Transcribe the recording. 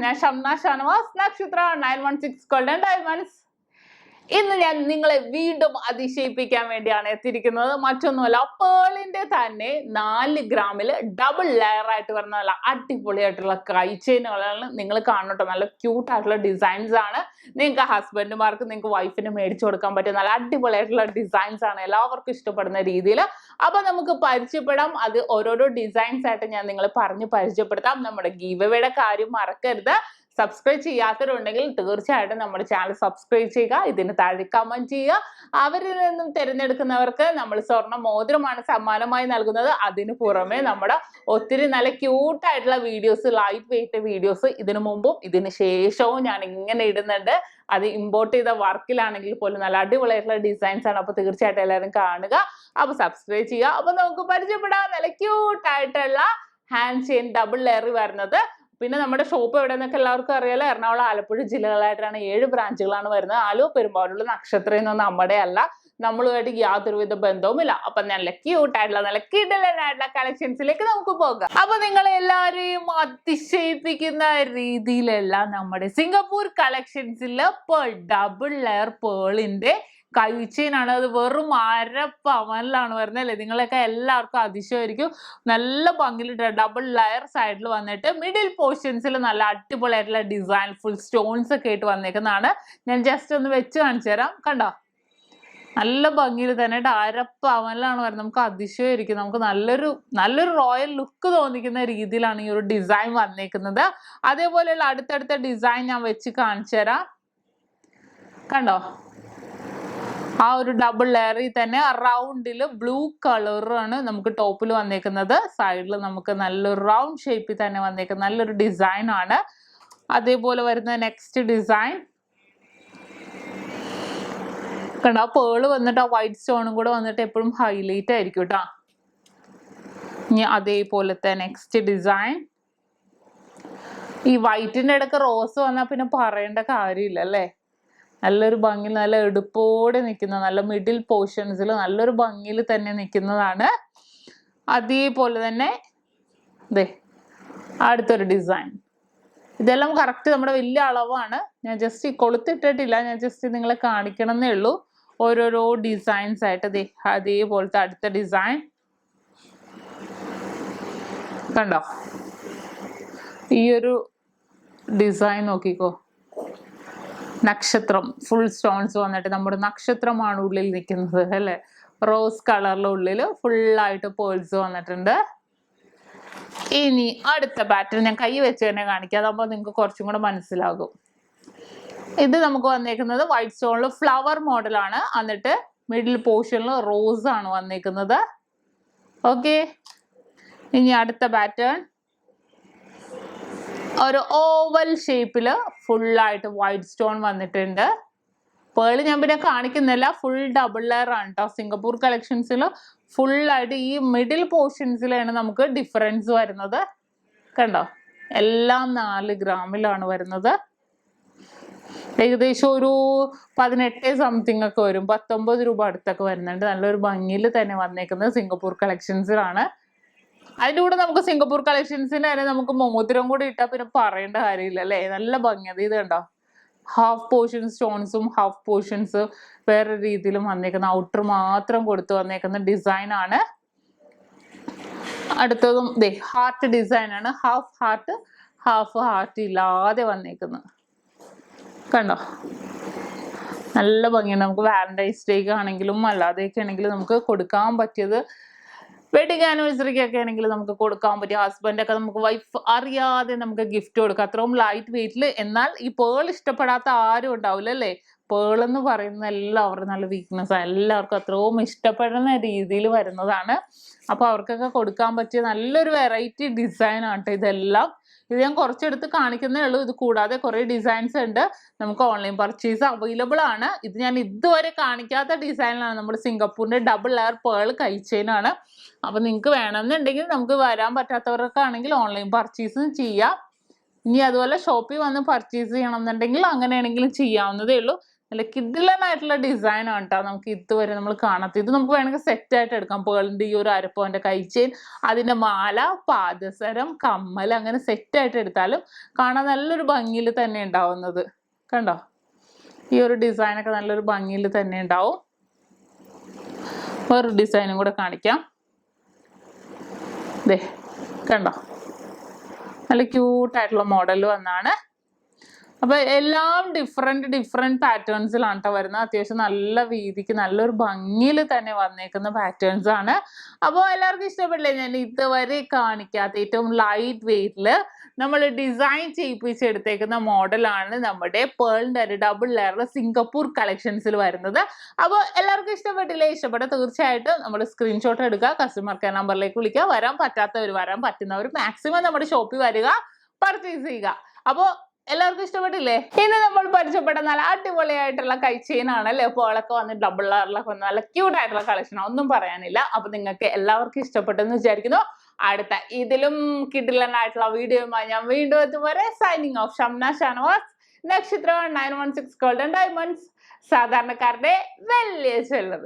ഞാൻ ഷംന ഷാനവാസ്, നക്ഷത്ര 916 golden diamonds. ഇന്ന് ഞാൻ നിങ്ങളെ വീണ്ടും അതിശയിപ്പിക്കാൻ വേണ്ടിയാണ് എത്തിയിരിക്കുന്നത്. മറ്റൊന്നുമല്ല, പേളിന്റെ തന്നെ 4 ഗ്രാമിൽ ഡബിൾ ലെയർ ആയിട്ട് വരുന്ന നല്ല അടിപൊളിയായിട്ടുള്ള കൈ ചെയിനുകളാണ് നിങ്ങൾ കാണട്ടോ. നല്ല ക്യൂട്ട് ആയിട്ടുള്ള ഡിസൈൻസ് ആണ്. നിങ്ങൾക്ക് ഹസ്ബൻഡുമാർക്ക്, നിങ്ങൾക്ക് വൈഫിന് മേടിച്ചു കൊടുക്കാൻ പറ്റിയ നല്ല അടിപൊളിയായിട്ടുള്ള ഡിസൈൻസ് ആണ്, എല്ലാവർക്കും ഇഷ്ടപ്പെടുന്ന രീതിയിൽ. അപ്പൊ നമുക്ക് പരിചയപ്പെടാം. അത് ഓരോരോ ഡിസൈൻസ് ആയിട്ട് ഞാൻ നിങ്ങളെ പറഞ്ഞ് പരിചയപ്പെടുത്താം. നമ്മുടെ ഗീവ് അവേയുടെ കാര്യം മറക്കരുത്. സബ്സ്ക്രൈബ് ചെയ്യാത്തവരുണ്ടെങ്കിൽ തീർച്ചയായിട്ടും നമ്മുടെ ചാനൽ സബ്സ്ക്രൈബ് ചെയ്യുക. ഇതിന് താഴെ കമന്റ് ചെയ്യുക. അവരിൽ നിന്നും തിരഞ്ഞെടുക്കുന്നവർക്ക് നമ്മൾ സ്വർണ്ണ മോതിരമാണ് സമ്മാനമായി നൽകുന്നത്. അതിന് പുറമെ നമ്മുടെ ഒത്തിരി നല്ല ക്യൂട്ടായിട്ടുള്ള വീഡിയോസ്, ലൈറ്റ് വെയിറ്റ് വീഡിയോസ് ഇതിനു മുമ്പും ഇതിന് ശേഷവും ഞാൻ ഇങ്ങനെ ഇടുന്നുണ്ട്. അത് ഇമ്പോർട്ട് ചെയ്ത വർക്കിലാണെങ്കിൽ പോലും നല്ല അടിപൊളിയായിട്ടുള്ള ഡിസൈൻസ് ആണ്. അപ്പൊ തീർച്ചയായിട്ടും എല്ലാവരും കാണുക. അപ്പൊ സബ്സ്ക്രൈബ് ചെയ്യുക. അപ്പൊ നമുക്ക് പരിചയപ്പെടാം. നല്ല ക്യൂട്ടായിട്ടുള്ള ഹാൻഡ് ചെയിൻ ഡബിൾ ലെയർ വരുന്നത്. പിന്നെ നമ്മുടെ ഷോപ്പ് എവിടെയെന്നൊക്കെ എല്ലാവർക്കും അറിയാലോ. എറണാകുളം, ആലപ്പുഴ ജില്ലകളായിട്ടാണ് 7 ബ്രാഞ്ചുകളാണ് വരുന്നത്. ആലുവ, പെരുമ്പാവൂരുള്ള നക്ഷത്ര എന്നൊന്നും നമ്മുടെ അല്ല. നമ്മളുമായിട്ട് യാതൊരുവിധ ബന്ധവുമില്ല. അപ്പൊ നല്ല ക്യൂട്ടായിട്ടുള്ള നല്ല കിടലനായിട്ടുള്ള കളക്ഷൻസിലേക്ക് നമുക്ക് പോകാം. അപ്പൊ നിങ്ങൾ എല്ലാവരെയും അതിശയിപ്പിക്കുന്ന രീതിയിലുള്ള നമ്മുടെ സിംഗപ്പൂർ കളക്ഷൻസിലെ ഡബിൾ ലെയർ പേളിന്റെ കൈച്ചെയിനാണ്. അത് വെറും 1/2 പവനിലാണ് വരുന്നത് അല്ലേ. നിങ്ങളൊക്കെ എല്ലാവർക്കും അതിശയമായിരിക്കും. നല്ല ഭംഗിയിലിട്ട് ഡബിൾ ലെയർ സൈഡിൽ വന്നിട്ട് മിഡിൽ പോർഷൻസിൽ നല്ല അടിപൊളിയായിട്ടുള്ള ഡിസൈൻ ഫുൾ സ്റ്റോൺസ് ഒക്കെ ആയിട്ട് വന്നേക്കുന്നതാണ്. ഞാൻ ജസ്റ്റ് ഒന്ന് വെച്ച് കാണിച്ചു തരാം. കണ്ടോ, നല്ല ഭംഗിയിൽ തന്നെ 1/2 പവനിലാണ് വരുന്നത്. നമുക്ക് അതിശയമായിരിക്കും. നമുക്ക് നല്ലൊരു റോയൽ ലുക്ക് തോന്നിക്കുന്ന രീതിയിലാണ് ഈ ഒരു ഡിസൈൻ വന്നേക്കുന്നത്. അതേപോലെയുള്ള അടുത്തടുത്ത ഡിസൈൻ ഞാൻ വെച്ച് കാണിച്ചു തരാം. കണ്ടോ, ആ ഒരു ഡബിൾ ലെയറിൽ തന്നെ റൗണ്ടിൽ ബ്ലൂ കളറാണ് നമുക്ക് ടോപ്പിൽ വന്നേക്കുന്നത്. സൈഡിൽ നമുക്ക് നല്ലൊരു റൗണ്ട് ഷേപ്പിൽ തന്നെ വന്നേക്കുന്ന നല്ലൊരു ഡിസൈൻ ആണ്. അതേപോലെ വരുന്ന നെക്സ്റ്റ് ഡിസൈൻ കണ്ടോ, ആ പേള് വന്നിട്ട് ആ വൈറ്റ് സ്റ്റോണും കൂടെ വന്നിട്ട് എപ്പോഴും ഹൈലൈറ്റ് ആയിരിക്കും കേട്ടോ. ഇനി അതേപോലത്തെ നെക്സ്റ്റ് ഡിസൈൻ, ഈ വൈറ്റിന്റെ ഇടയ്ക്ക് റോസ് വന്നാൽ പിന്നെ പറയേണ്ട കാര്യമില്ല അല്ലേ. നല്ലൊരു ഭംഗി, നല്ല എടുപ്പോടെ നിൽക്കുന്ന, നല്ല മിഡിൽ പോർഷൻസിൽ നല്ലൊരു ഭംഗിയിൽ തന്നെ നിൽക്കുന്നതാണ്. അതേപോലെ തന്നെ അടുത്തൊരു ഡിസൈൻ. ഇതെല്ലാം കറക്റ്റ് നമ്മുടെ വലിയ അളവാണ്. ഞാൻ ജസ്റ്റ് കൊളുത്തിട്ടിട്ടില്ല, ഞാൻ ജസ്റ്റ് നിങ്ങളെ കാണിക്കണം എന്നേ ഉള്ളൂ. ഓരോരോ ഡിസൈൻസ് ആയിട്ട് അതേപോലത്തെ അടുത്ത ഡിസൈൻ കണ്ടോ. ഈ ഒരു ഡിസൈൻ നോക്കിക്കോ, നക്ഷത്രം ഫുൾ സ്റ്റോൺസ് വന്നിട്ട് നമ്മുടെ നക്ഷത്രമാണ് ഉള്ളിൽ നിൽക്കുന്നത് അല്ലേ. റോസ് കളറിലെ ഉള്ളിൽ ഫുള്ളായിട്ട് പേൾസ് വന്നിട്ടുണ്ട്. ഇനി അടുത്ത പാറ്റേൺ ഞാൻ കൈ വെച്ച് തന്നെ കാണിക്കാം, അതാകുമ്പോൾ നിങ്ങൾക്ക് കുറച്ചും കൂടെ മനസ്സിലാകും. ഇത് നമുക്ക് വന്നേക്കുന്നത് വൈറ്റ് സ്റ്റോണിൽ ഫ്ലവർ മോഡലാണ്. എന്നിട്ട് മിഡിൽ പോർഷനിൽ റോസ് ആണ് വന്നേക്കുന്നത്. ഓക്കെ, ഇനി അടുത്ത പാറ്റേൺ ഒരു ഓവൽ ഷേപ്പിൽ ഫുള്ളായിട്ട് വൈറ്റ് സ്റ്റോൺ വന്നിട്ടുണ്ട്. പേള് ഞാൻ പിന്നെ കാണിക്കുന്നില്ല, ഫുൾ ഡബിൾ ലെയർ ആണ് കേട്ടോ. സിംഗപ്പൂർ കളക്ഷൻസിൽ ഫുള്ളായിട്ട് ഈ മിഡിൽ പോർഷൻസിലാണ് നമുക്ക് ഡിഫറൻസ് വരുന്നത്. കണ്ടോ, എല്ലാം 4 ഗ്രാമിലാണ് വരുന്നത്. ഏകദേശം ഒരു 18 സംതിങ് ഒക്കെ വരും, 19 രൂപ അടുത്തൊക്കെ വരുന്നുണ്ട്. നല്ലൊരു ഭംഗിയിൽ തന്നെ വന്നേക്കുന്നത് സിംഗപ്പൂർ കളക്ഷൻസിലാണ്. അതിൻ്റെ കൂടെ നമുക്ക് സിംഗപ്പൂർ കളക്ഷൻസിന് തന്നെ നമുക്ക് മോതിരം കൂടി ഇട്ടാൽ പിന്നെ പറയേണ്ട കാര്യമില്ല അല്ലേ. നല്ല ഭംഗിയത്. ഇത് കണ്ടോ, ഹാഫ് പോർഷൻ സ്റ്റോൺസും ഹാഫ് പോർഷൻസ് വേറെ രീതിയിലും വന്നേക്കുന്ന, ഔട്ടർ മാത്രം കൊടുത്ത് വന്നേക്കുന്ന ഡിസൈൻ ആണ്. അടുത്തതും ഹാർട്ട് ഡിസൈൻ ആണ്. ഹാഫ് ഹാർട്ട് ഹാഫ് ഹാർട്ട് ഇല്ലാതെ വന്നേക്കുന്നത് കണ്ടോ. നല്ല ഭംഗിയാണ്. നമുക്ക് വാലന്റൈൻസ് ഡേക്ക് ആണെങ്കിലും അല്ലാതെയൊക്കെ ആണെങ്കിലും നമുക്ക് കൊടുക്കാൻ പറ്റിയത്, വെഡിങ് ആനിവേഴ്സറിക്കൊക്കെ ആണെങ്കിൽ നമുക്ക് കൊടുക്കാൻ പറ്റിയ, ഹസ്ബൻഡൊക്കെ നമുക്ക് വൈഫ് അറിയാതെ നമുക്ക് ഗിഫ്റ്റ് കൊടുക്കാം. അത്രയും ലൈറ്റ് വെയിറ്റിൽ. എന്നാൽ ഈ പേൾ ഇഷ്ടപ്പെടാത്ത ആരും ഉണ്ടാവില്ല അല്ലേ. പേൾ എന്ന് പറയുന്ന എല്ലാവരും നല്ല വീക്ക്നെസ്, എല്ലാവർക്കും അത്രയും ഇഷ്ടപ്പെടുന്ന രീതിയിൽ വരുന്നതാണ്. അപ്പോൾ അവർക്കൊക്കെ കൊടുക്കാൻ പറ്റിയ നല്ലൊരു വെറൈറ്റി ഡിസൈൻ ആണ് ഇതെല്ലാം. ഇത് ഞാൻ കുറച്ചെടുത്ത് കാണിക്കുന്നേ ഉള്ളൂ. ഇത് കൂടാതെ കുറേ ഡിസൈൻസ് ഉണ്ട്. നമുക്ക് ഓൺലൈൻ പർച്ചേസ് അവൈലബിൾ ആണ്. ഇത് ഞാൻ ഇതുവരെ കാണിക്കാത്ത ഡിസൈനിലാണ്. നമ്മുടെ സിംഗപ്പൂരിന്റെ ഡബിൾ ലെയർ പേൾ കൈച്ചെയിനാണ്. അപ്പൊ നിങ്ങൾക്ക് വേണമെന്നുണ്ടെങ്കിൽ നമുക്ക് വരാൻ പറ്റാത്തവർക്കൊക്കെ ആണെങ്കിൽ ഓൺലൈൻ പർച്ചേസും ചെയ്യാം. ഇനി അതുപോലെ ഷോപ്പിൽ വന്ന് പർച്ചേസ് ചെയ്യണം എന്നുണ്ടെങ്കിൽ അങ്ങനെയാണെങ്കിലും ചെയ്യാവുന്നതേ ഉള്ളൂ. നല്ല കിഡിലനായിട്ടുള്ള ഡിസൈൻ ആണ് കേട്ടോ. നമുക്ക് ഇതുവരെ നമ്മൾ കാണാത്ത, ഇത് നമുക്ക് വേണമെങ്കിൽ സെറ്റ് ആയിട്ട് എടുക്കാം. പേളിന്റെ ഈ ഒരു അരപ്പവന്റെ കൈച്ചെയിൻ, അതിന്റെ മാല, പാദസരം, കമ്മൽ, അങ്ങനെ സെറ്റ് ആയിട്ട് എടുത്താലും കാണാൻ നല്ലൊരു ഭംഗിയിൽ തന്നെ ഉണ്ടാവുന്നത്. കണ്ടോ, ഈ ഒരു ഡിസൈൻ ഒക്കെ നല്ലൊരു ഭംഗിയിൽ തന്നെ ഉണ്ടാവും. വേറൊരു ഡിസൈനും കൂടെ കാണിക്കാം. ദേ കണ്ടോ, നല്ല ക്യൂട്ടായിട്ടുള്ള മോഡൽ വന്നാണ്. അപ്പൊ എല്ലാം ഡിഫറെന്റ് പാറ്റേൺസിലാണ് കേട്ടോ വരുന്നത്. അത്യാവശ്യം നല്ല വീതിക്ക് നല്ലൊരു ഭംഗിയിൽ തന്നെ വന്നേക്കുന്ന പാറ്റേൺസ് ആണ്. അപ്പോൾ എല്ലാവർക്കും ഇഷ്ടപ്പെടില്ലേ? ഞാൻ ഇതുവരെ കാണിക്കാത്ത ഏറ്റവും ലൈറ്റ് വെയിറ്റില് നമ്മൾ ഡിസൈൻ ചെയ്യിപ്പിച്ചെടുത്തേക്കുന്ന മോഡലാണ് നമ്മുടെ പേളിന്റെ ഡബിൾ ലെയർ സിംഗപ്പൂർ കളക്ഷൻസിൽ വരുന്നത്. അപ്പോൾ എല്ലാവർക്കും ഇഷ്ടപ്പെട്ടില്ലേ? ഇഷ്ടപ്പെട്ട തീർച്ചയായിട്ടും നമ്മൾ സ്ക്രീൻഷോട്ട് എടുക്കുക, കസ്റ്റമർ കെയർ നമ്പറിലേക്ക് വിളിക്കുക. വരാൻ പറ്റാത്തവർ, വരാൻ പറ്റുന്നവർ മാക്സിമം നമ്മുടെ ഷോപ്പിൽ വരിക, പർച്ചേസ് ചെയ്യുക. അപ്പോൾ എല്ലാവർക്കും ഇഷ്ടപ്പെട്ടില്ലേ? ഇനി നമ്മൾ പരിചയപ്പെട്ട നല്ല അടിപൊളിയായിട്ടുള്ള കൈച്ചെയിൻ ആണ് അല്ലേ. പേളൊക്കെ വന്ന് ഡബിൾ ലെയറിലൊക്കെ വന്ന് നല്ല ക്യൂട്ട് ആയിട്ടുള്ള കളക്ഷൻ, ഒന്നും പറയാനില്ല. അപ്പൊ നിങ്ങൾക്ക് എല്ലാവർക്കും ഇഷ്ടപ്പെട്ടെന്ന് വിചാരിക്കുന്നു. അടുത്ത ഇതിലും കിടിലനായിട്ടുള്ള വീഡിയോയുമായി ഞാൻ വീണ്ടും എത്തുവരെ സൈനിങ് ഓഫ്. ഷംന ഷാനവാസ്, നക്ഷത്ര 916 ഗോൾഡൻ ഡയമണ്ട്സ്, സാധാരണക്കാരുടെ വലിയ ജ്വല്ലറി.